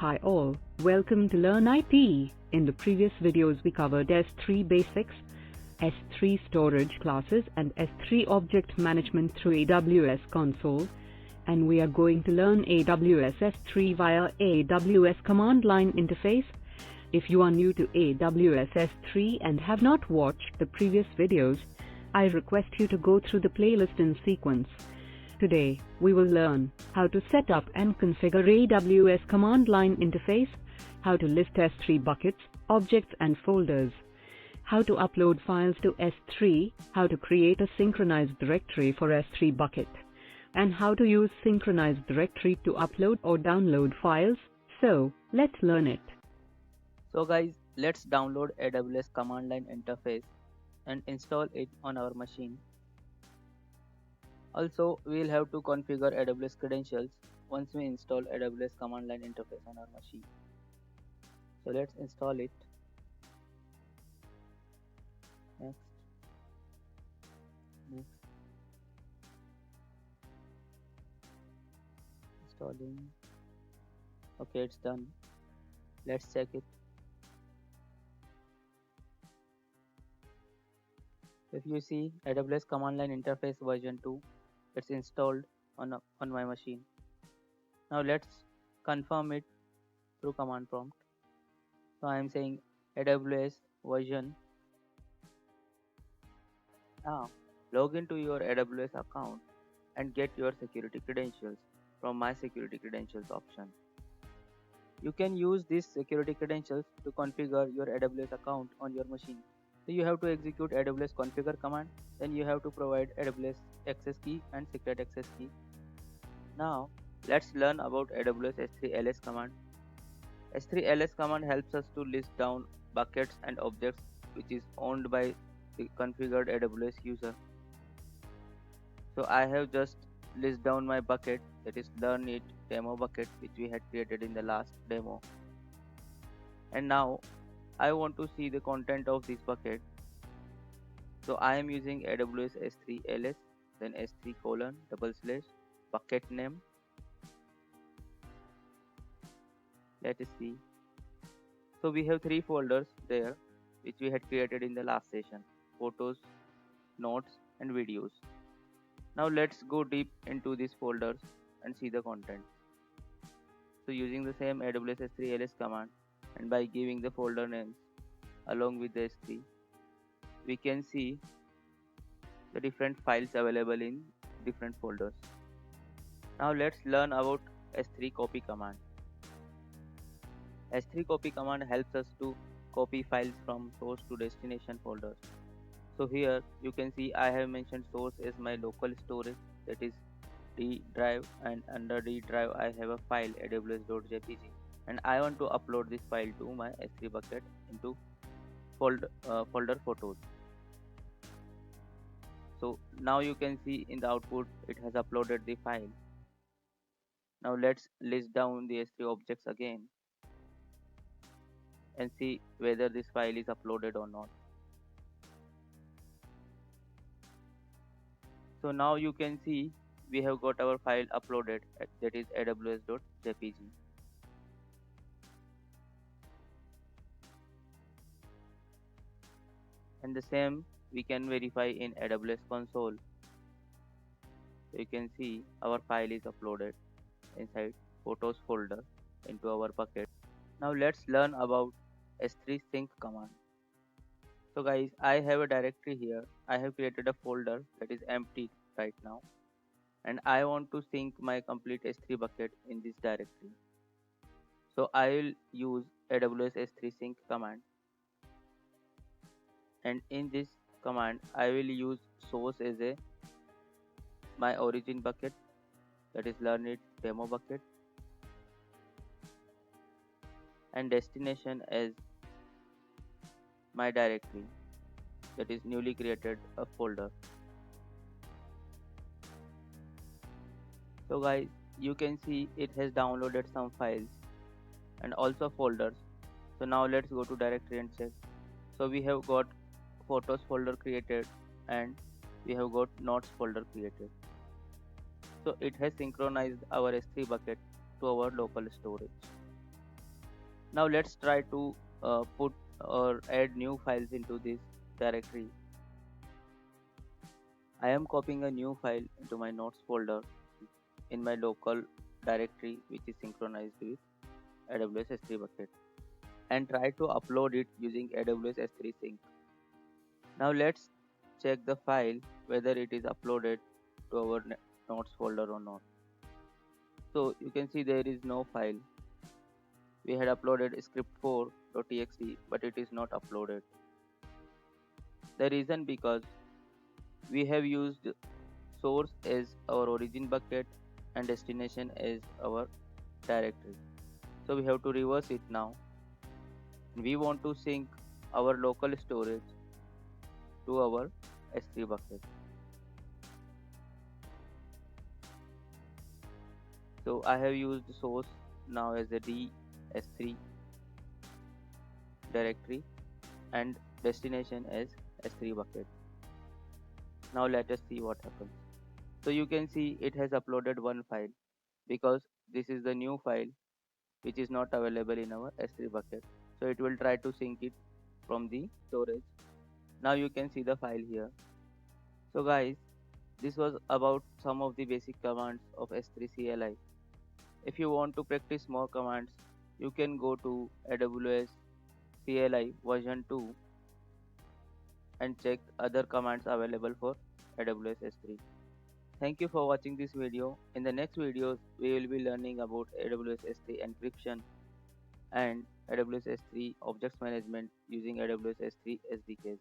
Hi all, welcome to Learn IT. In the previous videos we covered S3 basics, S3 storage classes and S3 object management through AWS console, and we are going to learn AWS S3 via AWS command line interface. If you are new to AWS S3 and have not watched the previous videos, I request you to go through the playlist in sequence. Today, we will learn how to set up and configure AWS command line interface, how to list S3 buckets, objects and folders, how to upload files to S3, how to create a synchronized directory for S3 bucket, and how to use synchronized directory to upload or download files. So, let's learn it. So guys, let's download AWS command line interface and install it on our machine. Also, we'll have to configure AWS credentials once we install AWS command line interface on our machine. So let's install it. Next. Installing. Okay, it's done. Let's check it. If you see AWS command line interface version 2, it's installed on my machine. Now let's confirm it through command prompt. So I am saying AWS version. Now log into your AWS account and get your security credentials from my security credentials option. You can use these security credentials to configure your AWS account on your machine. So you have to execute AWS configure command, then you have to provide AWS access key and secret access key. Now let's learn about AWS S3 ls command. S3 ls command helps us to list down buckets and objects which is owned by the configured AWS user. So I have just list down my bucket, that is learn it demo bucket, which we had created in the last demo. And now I want to see the content of this bucket. So I am using AWS S3 ls, then S3 / bucket name. Let us see. So we have 3 folders there which we had created in the last session: photos, notes and videos. Now let's go deep into these folders and see the content. So using the same AWS S3 ls command and by giving the folder names along with the S3, we can see the different files available in different folders. Now let's learn about S3 copy command. S3 copy command helps us to copy files from source to destination folders. So here you can see I have mentioned source as my local storage, that is D drive, and under D drive I have a file aws.jpg, and I want to upload this file to my S3 bucket into folder photos. So now you can see in the output it has uploaded the file. Now let's list down the S3 objects again and see whether this file is uploaded or not. So now you can see we have got our file uploaded, that is aws.jpg. And the same we can verify in AWS console. So you can see our file is uploaded inside photos folder into our bucket. Now let's learn about S3 sync command. So guys, I have a directory here. I have created a folder that is empty right now, and I want to sync my complete S3 bucket in this directory. So I will use AWS S3 sync command, and in this command I will use source as my origin bucket, that is learn it demo bucket, and destination as my directory, that is newly created a folder. So guys, you can see it has downloaded some files and also folders. So now let's go to directory and check. So we have got photos folder created and we have got notes folder created. So it has synchronized our S3 bucket to our local storage. Now let's try to put or add new files into this directory. I am copying a new file into my notes folder in my local directory, which is synchronized with AWS S3 bucket, and try to upload it using AWS S3 sync. Now let's check the file whether it is uploaded to our notes folder or not. So you can see there is no file. We had uploaded script4.txt, but it is not uploaded. The reason because we have used source as our origin bucket and destination as our directory. So we have to reverse it now. We want to sync our local storage to our S3 bucket. So I have used source now as a DS3 directory and destination as S3 bucket. Now let us see what happens. So you can see it has uploaded one file because this is the new file which is not available in our S3 bucket. So it will try to sync it from the storage. Now you can see the file here. So guys, this was about some of the basic commands of S3 CLI. If you want to practice more commands, you can go to AWS CLI version 2 and check other commands available for AWS S3. Thank you for watching this video. In the next videos, we will be learning about AWS S3 encryption and AWS S3 objects management using AWS S3 SDKs.